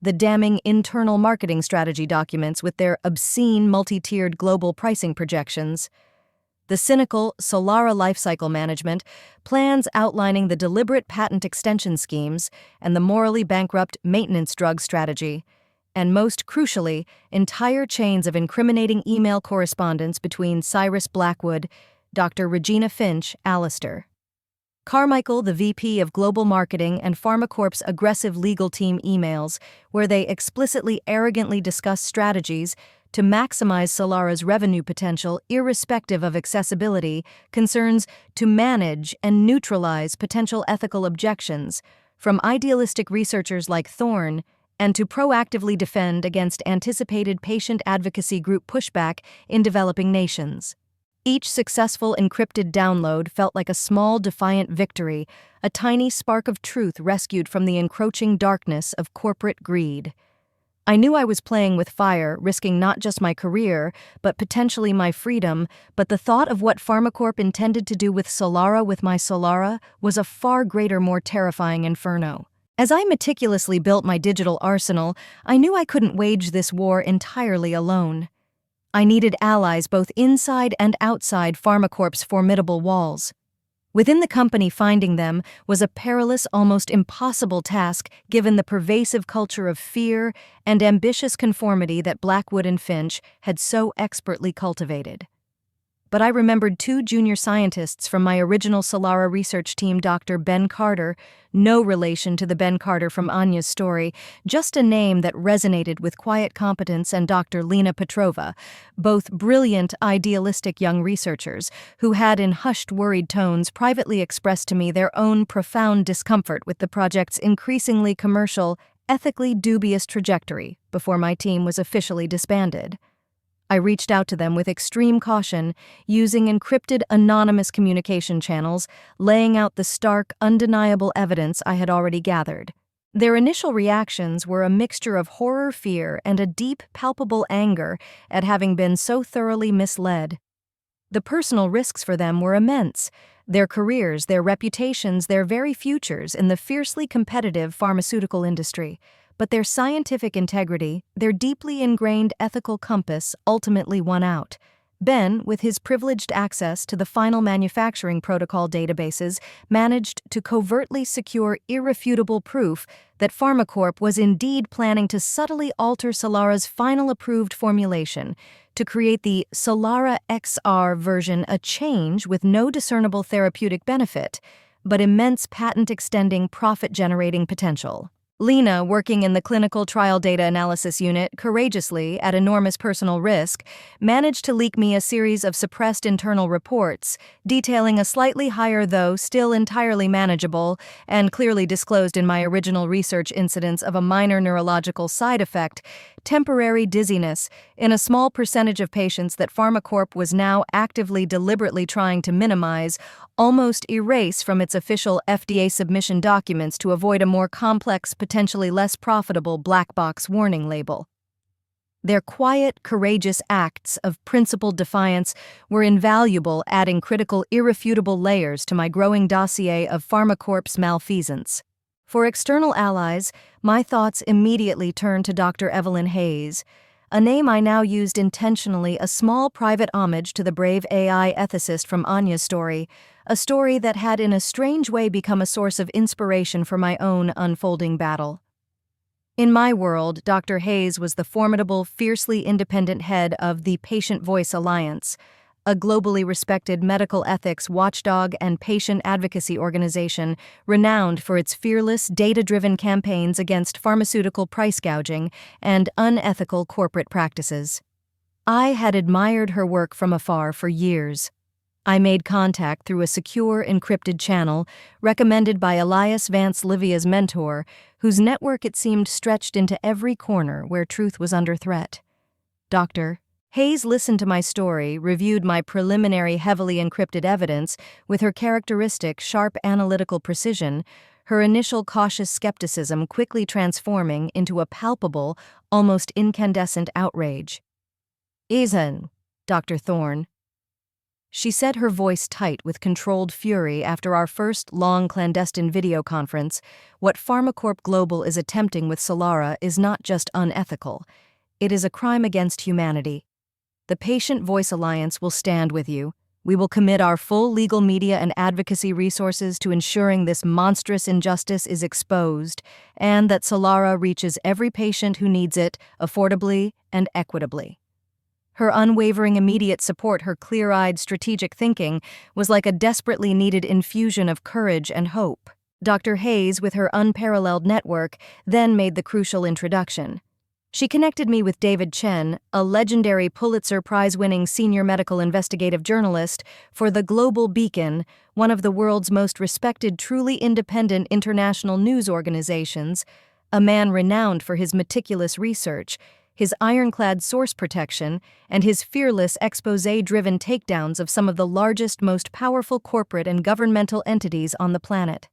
The damning internal marketing strategy documents with their obscene multi-tiered global pricing projections. The cynical Solara lifecycle management, plans outlining the deliberate patent extension schemes, and the morally bankrupt maintenance drug strategy. And most crucially, entire chains of incriminating email correspondence between Cyrus Blackwood, Dr. Regina Finch, Alistair Carmichael, the VP of Global Marketing, and PharmaCorp's aggressive legal team emails, where they explicitly, arrogantly discuss strategies to maximize Solara's revenue potential irrespective of accessibility, concerns to manage and neutralize potential ethical objections from idealistic researchers like Thorne, and to proactively defend against anticipated patient advocacy group pushback in developing nations. Each successful encrypted download felt like a small, defiant victory, a tiny spark of truth rescued from the encroaching darkness of corporate greed. I knew I was playing with fire, risking not just my career, but potentially my freedom, but the thought of what PharmaCorp intended to do with my Solara was a far greater, more terrifying inferno. As I meticulously built my digital arsenal, I knew I couldn't wage this war entirely alone. I needed allies both inside and outside PharmaCorp's formidable walls. Within the company, finding them was a perilous, almost impossible task given the pervasive culture of fear and ambitious conformity that Blackwood and Finch had so expertly cultivated. But I remembered two junior scientists from my original Solara research team, Dr. Ben Carter, no relation to the Ben Carter from Anya's story, just a name that resonated with quiet competence, and Dr. Lena Petrova, both brilliant, idealistic young researchers who had, in hushed, worried tones, privately expressed to me their own profound discomfort with the project's increasingly commercial, ethically dubious trajectory before my team was officially disbanded. I reached out to them with extreme caution, using encrypted, anonymous communication channels, laying out the stark, undeniable evidence I had already gathered. Their initial reactions were a mixture of horror, fear, and a deep, palpable anger at having been so thoroughly misled. The personal risks for them were immense: their careers, their reputations, their very futures in the fiercely competitive pharmaceutical industry. But their scientific integrity, their deeply ingrained ethical compass, ultimately won out. Ben, with his privileged access to the final manufacturing protocol databases, managed to covertly secure irrefutable proof that PharmaCorp was indeed planning to subtly alter Solara's final approved formulation to create the Solara XR version, a change with no discernible therapeutic benefit, but immense patent-extending, profit-generating potential. Lena, working in the clinical trial data analysis unit, courageously, at enormous personal risk, managed to leak me a series of suppressed internal reports detailing a slightly higher, though still entirely manageable, and clearly disclosed in my original research incidence of a minor neurological side effect, temporary dizziness, in a small percentage of patients that PharmaCorp was now actively, deliberately trying to minimize, almost erase from its official FDA submission documents to avoid a more complex, potentially less profitable black box warning label. Their quiet, courageous acts of principled defiance were invaluable, adding critical, irrefutable layers to my growing dossier of PharmaCorp's malfeasance. For external allies, my thoughts immediately turned to Dr. Evelyn Hayes, a name I now used intentionally, a small private homage to the brave AI ethicist from Anya's story, a story that had in a strange way become a source of inspiration for my own unfolding battle. In my world, Dr. Hayes was the formidable, fiercely independent head of the Patient Voice Alliance, a globally respected medical ethics watchdog and patient advocacy organization renowned for its fearless, data-driven campaigns against pharmaceutical price gouging and unethical corporate practices. I had admired her work from afar for years. I made contact through a secure, encrypted channel recommended by Elias Vance Livia's mentor, whose network it seemed stretched into every corner where truth was under threat. Dr. Hayes listened to my story, reviewed my preliminary, heavily encrypted evidence with her characteristic, sharp analytical precision, her initial cautious skepticism quickly transforming into a palpable, almost incandescent outrage. "Ethan, Dr. Thorne," she said, her voice tight with controlled fury after our first long clandestine video conference, "what PharmaCorp Global is attempting with Solara is not just unethical. It is a crime against humanity. The Patient Voice Alliance will stand with you. We will commit our full legal, media, and advocacy resources to ensuring this monstrous injustice is exposed and that Solara reaches every patient who needs it affordably and equitably." Her unwavering immediate support, her clear-eyed strategic thinking, was like a desperately needed infusion of courage and hope. Dr. Hayes, with her unparalleled network, then made the crucial introduction. She connected me with David Chen, a legendary Pulitzer Prize-winning senior medical investigative journalist for the Global Beacon, one of the world's most respected, truly independent international news organizations, a man renowned for his meticulous research, his ironclad source protection, and his fearless expose-driven takedowns of some of the largest, most powerful corporate and governmental entities on the planet.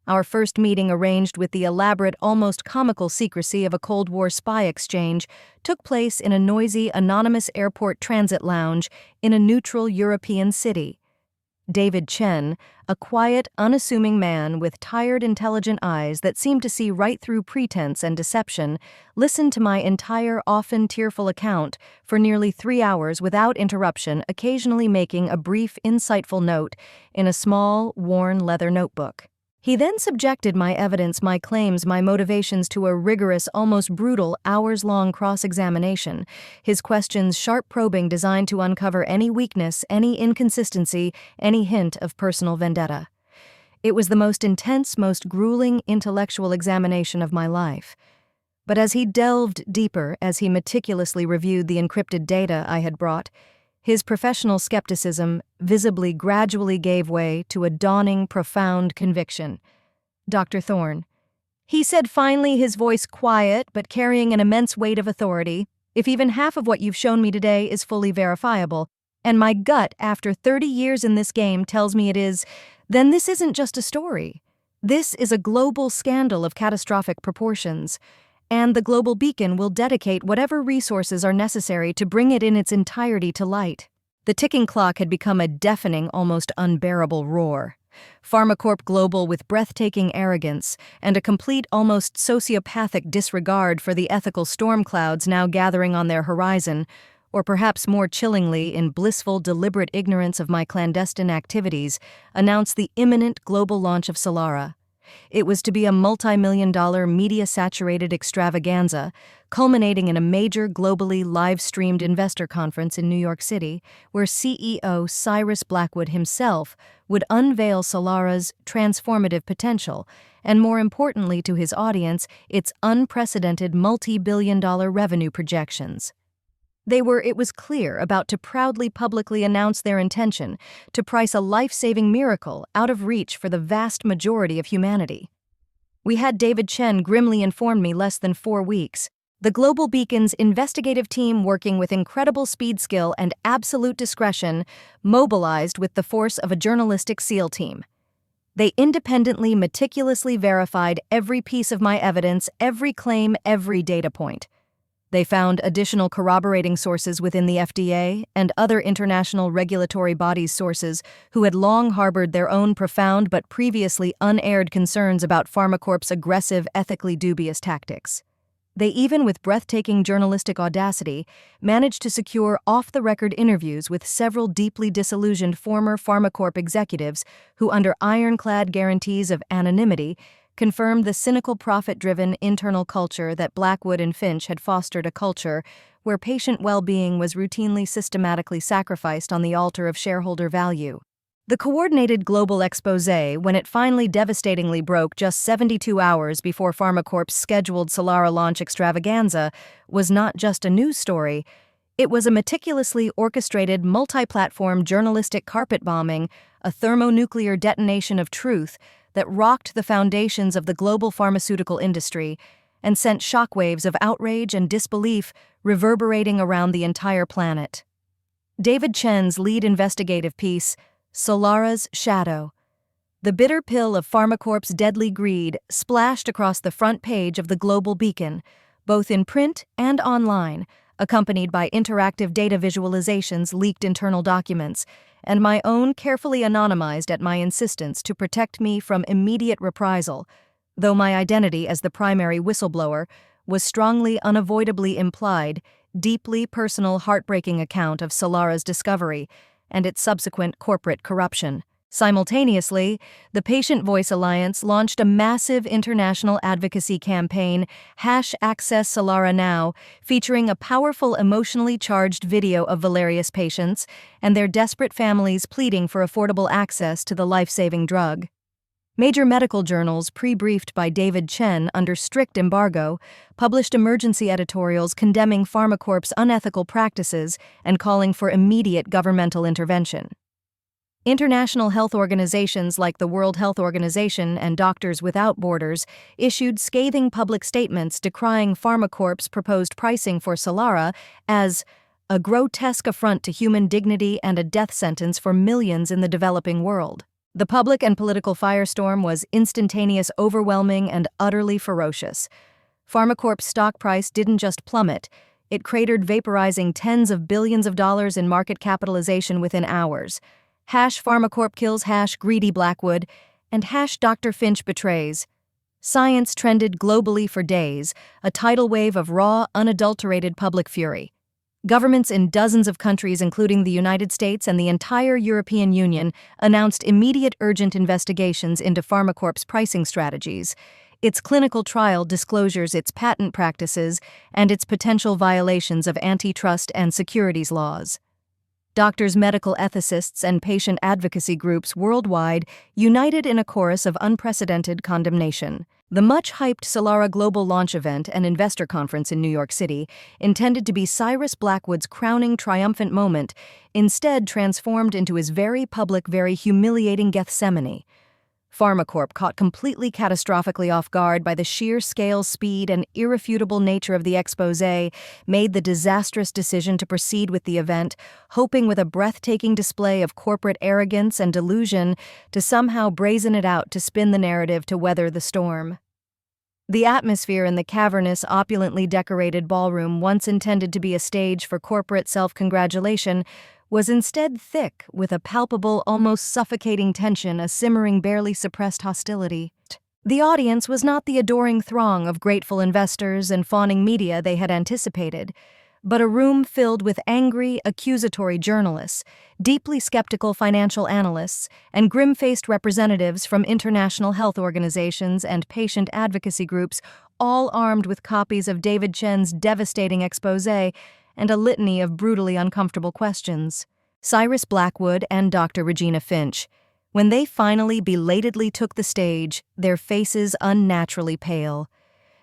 Our first meeting, arranged with the elaborate, almost comical secrecy of a Cold War spy exchange, took place in a noisy, anonymous airport transit lounge in a neutral European city. David Chen, a quiet, unassuming man with tired, intelligent eyes that seemed to see right through pretense and deception, listened to my entire, often tearful account for nearly 3 hours without interruption, occasionally making a brief, insightful note in a small, worn leather notebook. He then subjected my evidence, my claims, my motivations to a rigorous, almost brutal, hours-long cross-examination, his questions sharp probing, designed to uncover any weakness, any inconsistency, any hint of personal vendetta. It was the most intense, most grueling intellectual examination of my life. But as he delved deeper, as he meticulously reviewed the encrypted data I had brought, his professional skepticism visibly gradually gave way to a dawning, profound conviction. "Dr. Thorne," he said finally, his voice quiet but carrying an immense weight of authority, "if even half of what you've shown me today is fully verifiable, and my gut after 30 years in this game tells me it is, then this isn't just a story. This is a global scandal of catastrophic proportions. And the Global Beacon will dedicate whatever resources are necessary to bring it in its entirety to light." The ticking clock had become a deafening, almost unbearable roar. PharmaCorp Global, with breathtaking arrogance and a complete, almost sociopathic disregard for the ethical storm clouds now gathering on their horizon, or perhaps more chillingly, in blissful, deliberate ignorance of my clandestine activities, announced the imminent global launch of Solara. It was to be a multi-million-dollar, media-saturated extravaganza, culminating in a major, globally live-streamed investor conference in New York City, where CEO Cyrus Blackwood himself would unveil Solara's transformative potential, and more importantly to his audience, its unprecedented multi-billion-dollar revenue projections. They were, it was clear, about to proudly publicly announce their intention to price a life-saving miracle out of reach for the vast majority of humanity. We had David Chen grimly inform me less than 4 weeks. The Global Beacon's investigative team, working with incredible speed, skill, and absolute discretion, mobilized with the force of a journalistic SEAL team. They independently, meticulously verified every piece of my evidence, every claim, every data point. They found additional corroborating sources within the FDA and other international regulatory bodies, sources who had long harbored their own profound but previously unaired concerns about PharmaCorp's aggressive, ethically dubious tactics. They even, with breathtaking journalistic audacity, managed to secure off-the-record interviews with several deeply disillusioned former PharmaCorp executives who, under ironclad guarantees of anonymity, confirmed the cynical, profit-driven internal culture that Blackwood and Finch had fostered, a culture where patient well-being was routinely, systematically sacrificed on the altar of shareholder value. The coordinated global exposé, when it finally devastatingly broke just 72 hours before PharmaCorp's scheduled Solara launch extravaganza, was not just a news story. It was a meticulously orchestrated, multi-platform journalistic carpet bombing, a thermonuclear detonation of truth that rocked the foundations of the global pharmaceutical industry and sent shockwaves of outrage and disbelief reverberating around the entire planet. David Chen's lead investigative piece, Solara's Shadow, the bitter pill of PharmaCorp's deadly greed, splashed across the front page of the Global Beacon, both in print and online, accompanied by interactive data visualizations, leaked internal documents, and my own, carefully anonymized at my insistence to protect me from immediate reprisal, though my identity as the primary whistleblower was strongly, unavoidably implied, deeply personal, heartbreaking account of Solara's discovery and its subsequent corporate corruption. Simultaneously, the Patient Voice Alliance launched a massive international advocacy campaign, #AccessSolaraNow, featuring a powerful, emotionally charged video of Valerius patients and their desperate families pleading for affordable access to the life-saving drug. Major medical journals, pre-briefed by David Chen under strict embargo, published emergency editorials condemning PharmaCorp's unethical practices and calling for immediate governmental intervention. International health organizations like the World Health Organization and Doctors Without Borders issued scathing public statements decrying PharmaCorp's proposed pricing for Solara as a grotesque affront to human dignity and a death sentence for millions in the developing world. The public and political firestorm was instantaneous, overwhelming, and utterly ferocious. PharmaCorp's stock price didn't just plummet, it cratered, vaporizing tens of billions of dollars in market capitalization within hours. #PharmaCorp kills #greedy Blackwood, and #Dr. Finch betrays. Science trended globally for days, a tidal wave of raw, unadulterated public fury. Governments in dozens of countries, including the United States and the entire European Union, announced immediate urgent investigations into PharmaCorp's pricing strategies, its clinical trial disclosures, its patent practices, and its potential violations of antitrust and securities laws. Doctors, medical ethicists, and patient advocacy groups worldwide united in a chorus of unprecedented condemnation. The much-hyped Solara Global launch event and investor conference in New York City, intended to be Cyrus Blackwood's crowning triumphant moment, instead transformed into his very public, very humiliating Gethsemane. PharmaCorp, caught completely catastrophically off guard by the sheer scale, speed, and irrefutable nature of the exposé, made the disastrous decision to proceed with the event, hoping with a breathtaking display of corporate arrogance and delusion to somehow brazen it out, to spin the narrative, to weather the storm. The atmosphere in the cavernous, opulently decorated ballroom, once intended to be a stage for corporate self-congratulation, was instead thick with a palpable, almost suffocating tension, a simmering, barely suppressed hostility. The audience was not the adoring throng of grateful investors and fawning media they had anticipated, but a room filled with angry, accusatory journalists, deeply skeptical financial analysts, and grim-faced representatives from international health organizations and patient advocacy groups, all armed with copies of David Chen's devastating exposé and a litany of brutally uncomfortable questions. Cyrus Blackwood and Dr. Regina Finch, when they finally belatedly took the stage, their faces unnaturally pale.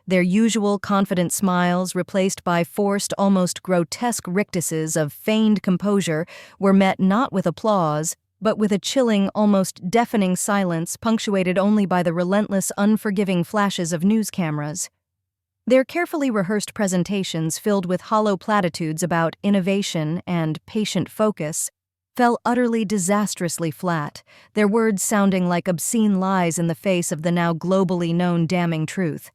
Their usual confident smiles, replaced by forced, almost grotesque rictuses of feigned composure, were met not with applause, but with a chilling, almost deafening silence, punctuated only by the relentless, unforgiving flashes of news cameras. Their carefully rehearsed presentations, filled with hollow platitudes about innovation and patient focus, fell utterly disastrously flat, their words sounding like obscene lies in the face of the now globally known damning truth.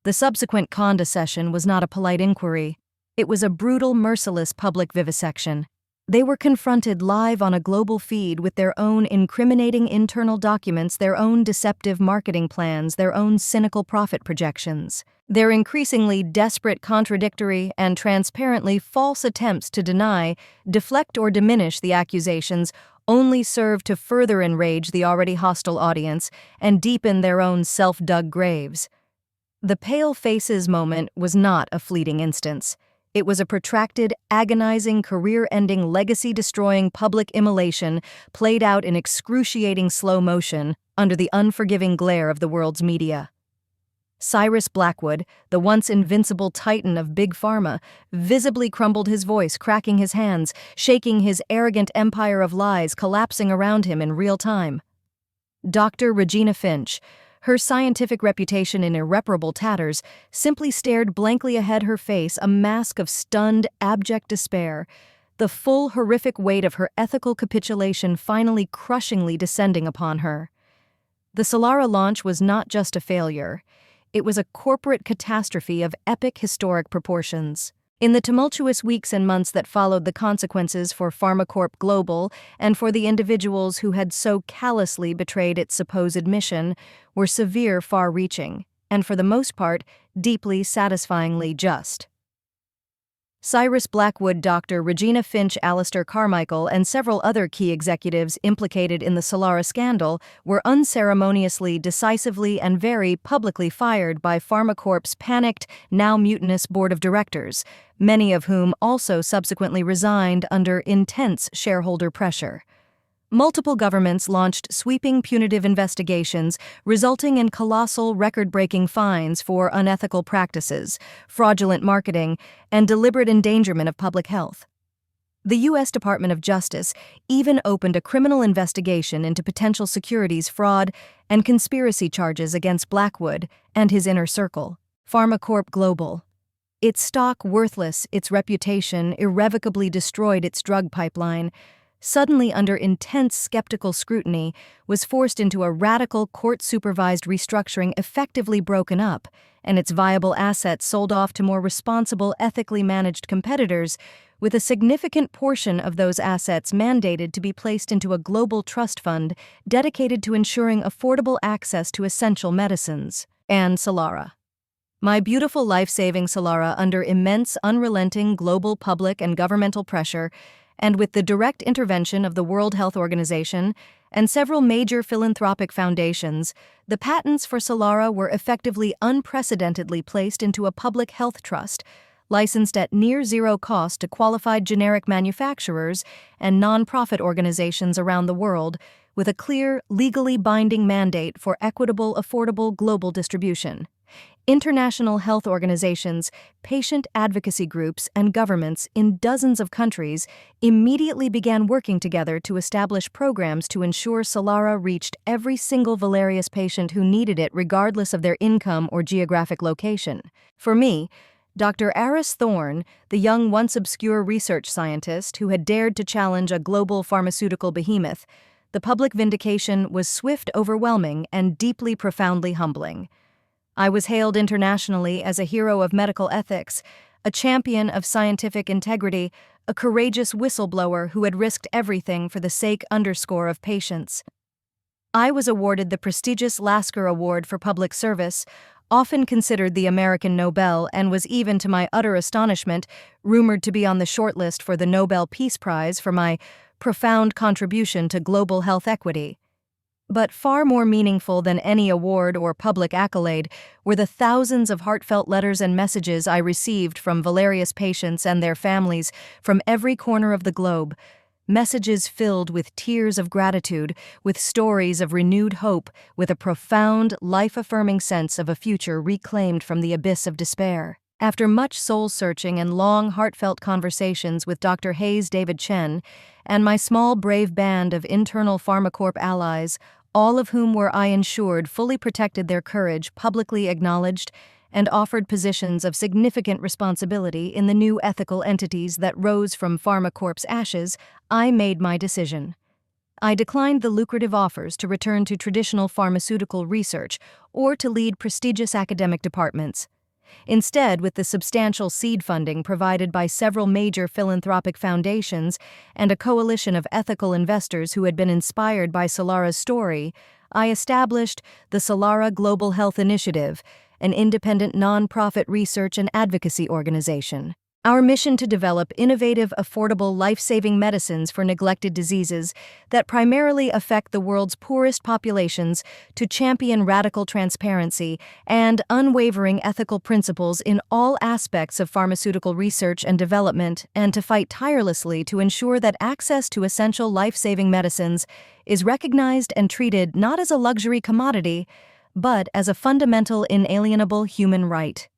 The subsequent Conda session was not a polite inquiry. It was a brutal, merciless public vivisection. They were confronted live on a global feed with their own incriminating internal documents, their own deceptive marketing plans, their own cynical profit projections. Their increasingly desperate, contradictory, and transparently false attempts to deny, deflect, or diminish the accusations only served to further enrage the already hostile audience and deepen their own self-dug graves. The pale faces moment was not a fleeting instance. It was a protracted, agonizing, career-ending, legacy-destroying public immolation played out in excruciating slow motion under the unforgiving glare of the world's media. Cyrus Blackwood, the once invincible titan of Big Pharma, visibly crumbled his voice, cracking his hands, shaking his arrogant empire of lies collapsing around him in real time. Dr. Regina Finch, her scientific reputation in irreparable tatters, simply stared blankly ahead, her face a mask of stunned, abject despair, the full, horrific weight of her ethical capitulation finally crushingly descending upon her. The Solara launch was not just a failure. It was a corporate catastrophe of epic, historic proportions. In the tumultuous weeks and months that followed, the consequences for PharmaCorp Global and for the individuals who had so callously betrayed its supposed mission were severe, far-reaching, and for the most part, deeply, satisfyingly just. Cyrus Blackwood, Dr. Regina Finch, Alistair Carmichael, and several other key executives implicated in the Solara scandal were unceremoniously, decisively, and very publicly fired by PharmaCorp's panicked, now mutinous board of directors, many of whom also subsequently resigned under intense shareholder pressure. Multiple governments launched sweeping punitive investigations, resulting in colossal, record-breaking fines for unethical practices, fraudulent marketing, and deliberate endangerment of public health. The U.S. Department of Justice even opened a criminal investigation into potential securities fraud and conspiracy charges against Blackwood and his inner circle. PharmaCorp Global. Its stock worthless, its reputation irrevocably destroyed, its drug pipeline suddenly under intense skeptical scrutiny, was forced into a radical court-supervised restructuring effectively broken up, and its viable assets sold off to more responsible, ethically managed competitors, with a significant portion of those assets mandated to be placed into a global trust fund dedicated to ensuring affordable access to essential medicines. And Solara. My beautiful life-saving Solara, under immense, unrelenting global public and governmental pressure, and with the direct intervention of the World Health Organization and several major philanthropic foundations, the patents for Solara were effectively unprecedentedly placed into a public health trust, licensed at near-zero cost to qualified generic manufacturers and non-profit organizations around the world, with a clear, legally binding mandate for equitable, affordable global distribution. International health organizations, patient advocacy groups, and governments in dozens of countries immediately began working together to establish programs to ensure Solara reached every single Valerius patient who needed it, regardless of their income or geographic location. For me, Dr. Aris Thorne, the young, once obscure research scientist who had dared to challenge a global pharmaceutical behemoth, the public vindication was swift, overwhelming, and deeply, profoundly humbling. I was hailed internationally as a hero of medical ethics, a champion of scientific integrity, a courageous whistleblower who had risked everything for the sake of patients. I was awarded the prestigious Lasker Award for Public Service, often considered the American Nobel, and was even, to my utter astonishment, rumored to be on the shortlist for the Nobel Peace Prize for my profound contribution to global health equity. But far more meaningful than any award or public accolade were the thousands of heartfelt letters and messages I received from Valerius patients and their families from every corner of the globe, messages filled with tears of gratitude, with stories of renewed hope, with a profound, life-affirming sense of a future reclaimed from the abyss of despair. After much soul-searching and long, heartfelt conversations with Dr. Hayes David Chen and my small, brave band of internal PharmaCorp allies, all of whom were, I ensured, fully protected their courage, publicly acknowledged, and offered positions of significant responsibility in the new ethical entities that rose from PharmaCorp's ashes, I made my decision. I declined the lucrative offers to return to traditional pharmaceutical research or to lead prestigious academic departments. Instead, with the substantial seed funding provided by several major philanthropic foundations and a coalition of ethical investors who had been inspired by Solara's story, I established the Solara Global Health Initiative, an independent nonprofit research and advocacy organization. Our mission to develop innovative, affordable, life-saving medicines for neglected diseases that primarily affect the world's poorest populations, to champion radical transparency and unwavering ethical principles in all aspects of pharmaceutical research and development, and to fight tirelessly to ensure that access to essential life-saving medicines is recognized and treated not as a luxury commodity, but as a fundamental, inalienable human right.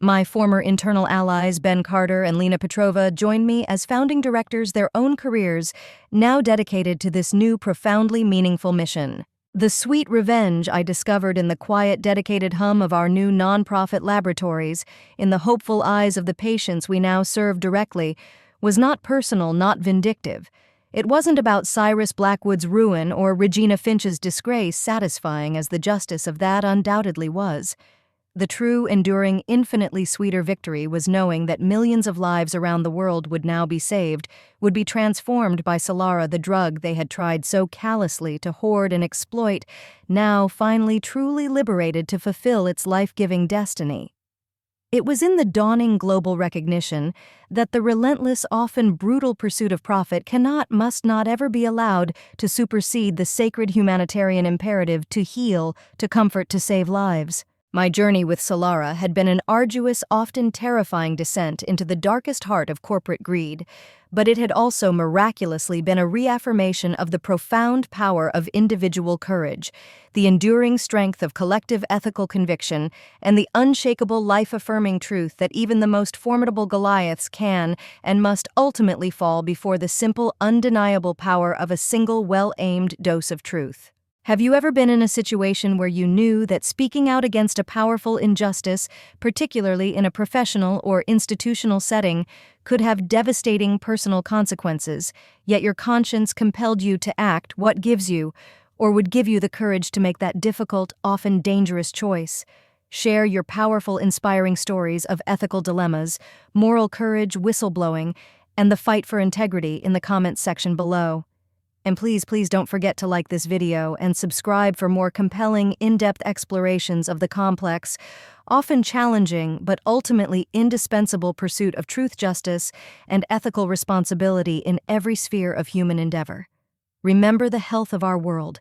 My former internal allies Ben Carter and Lena Petrova joined me as founding directors, their own careers now dedicated to this new, profoundly meaningful mission. The sweet revenge I discovered in the quiet, dedicated hum of our new nonprofit laboratories, in the hopeful eyes of the patients we now serve directly, was not personal, not vindictive. It wasn't about Cyrus Blackwood's ruin or Regina Finch's disgrace, satisfying as the justice of that undoubtedly was. The true, enduring, infinitely sweeter victory was knowing that millions of lives around the world would now be saved, would be transformed by Solara, the drug they had tried so callously to hoard and exploit, now finally truly liberated to fulfill its life-giving destiny. It was in the dawning global recognition that the relentless, often brutal pursuit of profit must not ever be allowed to supersede the sacred humanitarian imperative to heal, to comfort, to save lives. My journey with Solara had been an arduous, often terrifying descent into the darkest heart of corporate greed, but it had also miraculously been a reaffirmation of the profound power of individual courage, the enduring strength of collective ethical conviction, and the unshakable, life-affirming truth that even the most formidable Goliaths can and must ultimately fall before the simple, undeniable power of a single, well-aimed dose of truth. Have you ever been in a situation where you knew that speaking out against a powerful injustice, particularly in a professional or institutional setting, could have devastating personal consequences, yet your conscience compelled you to act? What gives you, or would give you the courage to make that difficult, often dangerous choice? Share your powerful, inspiring stories of ethical dilemmas, moral courage, whistleblowing, and the fight for integrity in the comments section below. And please don't forget to like this video and subscribe for more compelling, in-depth explorations of the complex, often challenging but ultimately indispensable pursuit of truth, justice, and ethical responsibility in every sphere of human endeavor. Remember, the health of our world,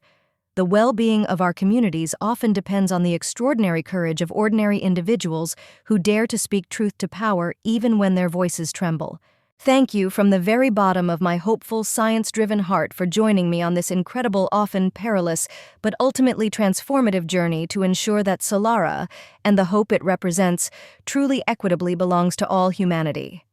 the well-being of our communities often depends on the extraordinary courage of ordinary individuals who dare to speak truth to power even when their voices tremble. Thank you from the very bottom of my hopeful, science-driven heart for joining me on this incredible, often perilous, but ultimately transformative journey to ensure that Solara, and the hope it represents, truly equitably belongs to all humanity.